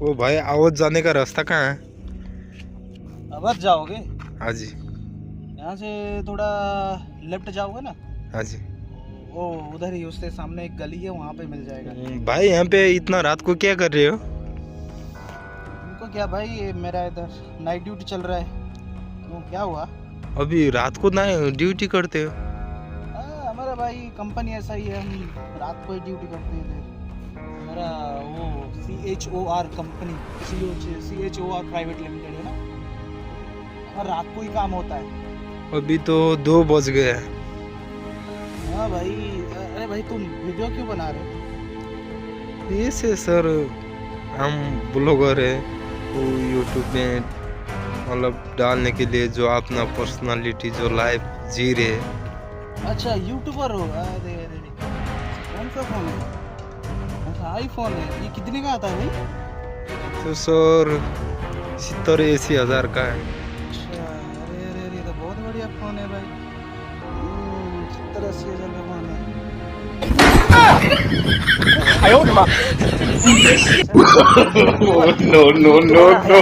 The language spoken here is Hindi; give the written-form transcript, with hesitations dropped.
ओ भाई, आवत जाने का रास्ता कहाँ है? अवध जाओगे? हाँ जी। यहाँ से थोड़ा लेफ्ट जाओगे ना, हाँ जी। वो उधर ही उसके सामने एक गली है, वहाँ पे मिल जाएगा। भाई यहाँ पे इतना रात को क्या कर रहे हो? उनको क्या भाई, ये मेरा इधर नाइट ड्यूटी चल रहा है। क्यों, क्या हुआ? अभी रात को ना ड्यूटी करते हो? हमारा भाई कंपनी ऐसा ही है, हम रात को ही ड्यूटी करते हैं इधर। हमारा वो CHOR company, CHOR private limited है ना, और रात को ही काम होता है। अभी तो 2 बज गए हैं। हाँ भाई। अरे भाई, तुम वीडियो क्यों बना रहे हो? ऐसे सर, हम ब्लॉगर है, वो यूट्यूब में मतलब डालने के लिए, जो अपना पर्सनालिटी जो लाइफ जी रहे हैं। अच्छा, यूट्यूबर हो? अरे अरे, कौन सा फोन है? अच्छा, आईफोन है। ये कितने का आता है भाई? तो सर 70-80 हज़ार का है। अच्छा, अरे अरे अरे, तो बहुत बढ़िया फोन है भाई। 70-80 हज़ार का फोन है। No, no, no, no.